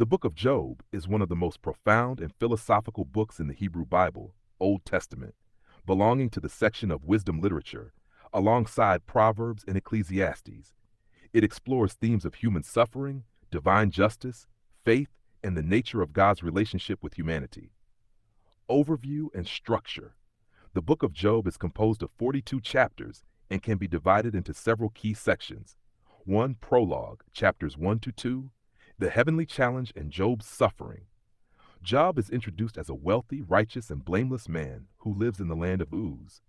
The book of Job is one of the most profound and philosophical books in the Hebrew Bible, Old Testament, belonging to the section of wisdom literature, alongside Proverbs and Ecclesiastes. It explores themes of human suffering, divine justice, faith, and the nature of God's relationship with humanity. Overview and structure. The book of Job is composed of 42 chapters and can be divided into several key sections. 1. Prologue, chapters 1 to 2, the heavenly challenge and Job's suffering. Job is introduced as a wealthy, righteous, and blameless man who lives in the land of Uz.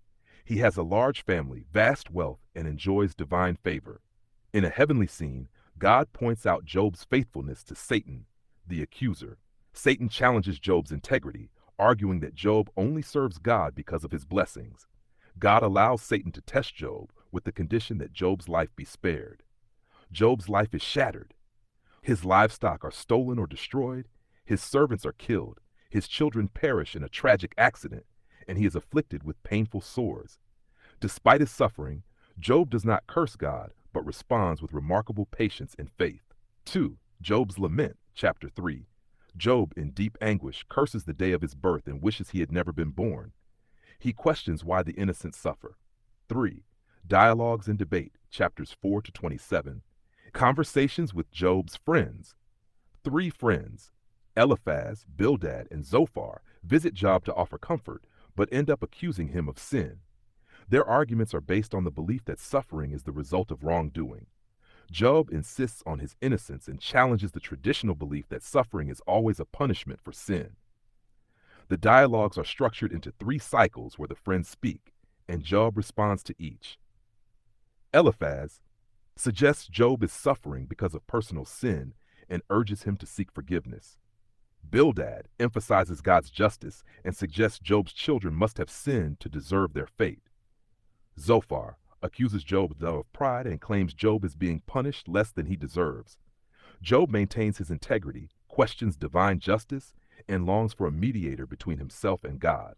He has a large family, vast wealth, and enjoys divine favor. In a heavenly scene, God points out Job's faithfulness to Satan, the accuser. Satan challenges Job's integrity, arguing that Job only serves God because of his blessings. God allows Satan to test Job with the condition that Job's life be spared. Job's life is shattered. His livestock are stolen or destroyed, his servants are killed, his children perish in a tragic accident, and he is afflicted with painful sores. Despite his suffering, Job does not curse God, but responds with remarkable patience and faith. 2. Job's Lament, chapter 3. Job, in deep anguish, curses the day of his birth and wishes he had never been born. He questions why the innocent suffer. 3. Dialogues and Debate, chapters 4 to 27. Conversations with Job's friends. 3 friends, Eliphaz, Bildad, and Zophar, visit Job to offer comfort, but end up accusing him of sin. Their arguments are based on the belief that suffering is the result of wrongdoing. Job insists on his innocence and challenges the traditional belief that suffering is always a punishment for sin. The dialogues are structured into 3 cycles where the friends speak, and Job responds to each. Eliphaz suggests Job is suffering because of personal sin and urges him to seek forgiveness. Bildad emphasizes God's justice and suggests Job's children must have sinned to deserve their fate. Zophar accuses Job of pride and claims Job is being punished less than he deserves. Job maintains his integrity, questions divine justice, and longs for a mediator between himself and God.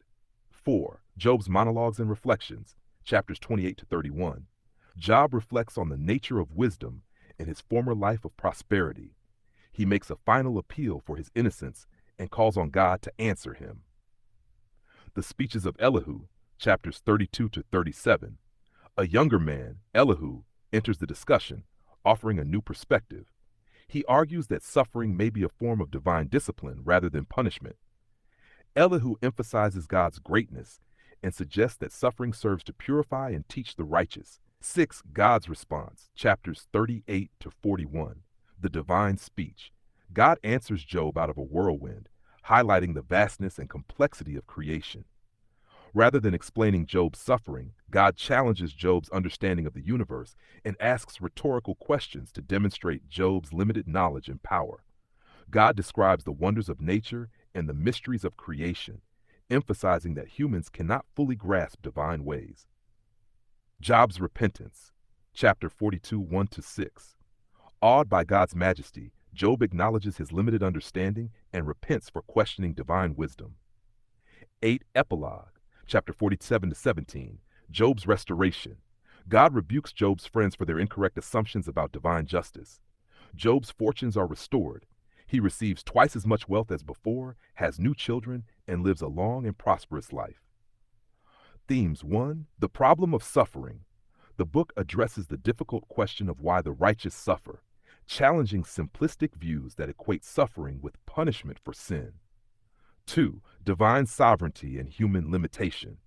4. Job's Monologues and Reflections, chapters 28 to 31. Job reflects on the nature of wisdom and his former life of prosperity. He makes a final appeal for his innocence and calls on God to answer him. The Speeches of Elihu, chapters 32 to 37. A younger man, Elihu, enters the discussion, offering a new perspective. He argues that suffering may be a form of divine discipline rather than punishment. Elihu emphasizes God's greatness and suggests that suffering serves to purify and teach the righteous. 6. God's Response, chapters 38 to 41. The Divine Speech. God answers Job out of a whirlwind, highlighting the vastness and complexity of creation. Rather than explaining Job's suffering, God challenges Job's understanding of the universe and asks rhetorical questions to demonstrate Job's limited knowledge and power. God describes the wonders of nature and the mysteries of creation, emphasizing that humans cannot fully grasp divine ways. Job's Repentance, chapter 42, 1 to 6. Awed by God's majesty, Job acknowledges his limited understanding and repents for questioning divine wisdom. 8. Epilogue, chapter 47 to 17. Job's Restoration. God rebukes Job's friends for their incorrect assumptions about divine justice. Job's fortunes are restored. He receives twice as much wealth as before, has new children, and lives a long and prosperous life. Themes. 1. The problem of suffering. The book addresses the difficult question of why the righteous suffer, challenging simplistic views that equate suffering with punishment for sin. 2. Divine sovereignty and human limitation.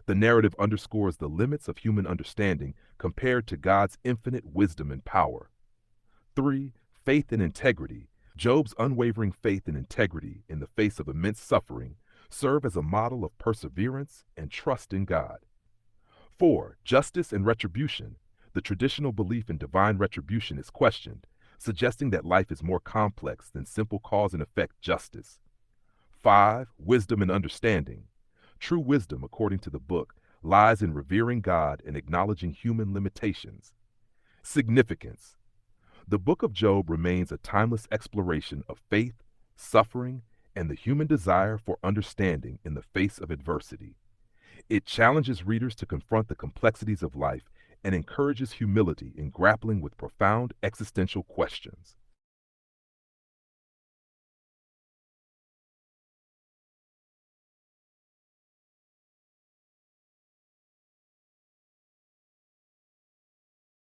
The narrative underscores the limits of human understanding compared to God's infinite wisdom and power. 3. Faith and integrity. Job's unwavering faith and integrity in the face of immense suffering serve as a model of perseverance and trust in God. 4. Justice and retribution. The traditional belief in divine retribution is questioned, suggesting that life is more complex than simple cause and effect justice. 5. Wisdom and understanding. True wisdom, according to the book, lies in revering God and acknowledging human limitations. Significance. The book of Job remains a timeless exploration of faith, suffering, and the human desire for understanding in the face of adversity. It challenges readers to confront the complexities of life and encourages humility in grappling with profound existential questions.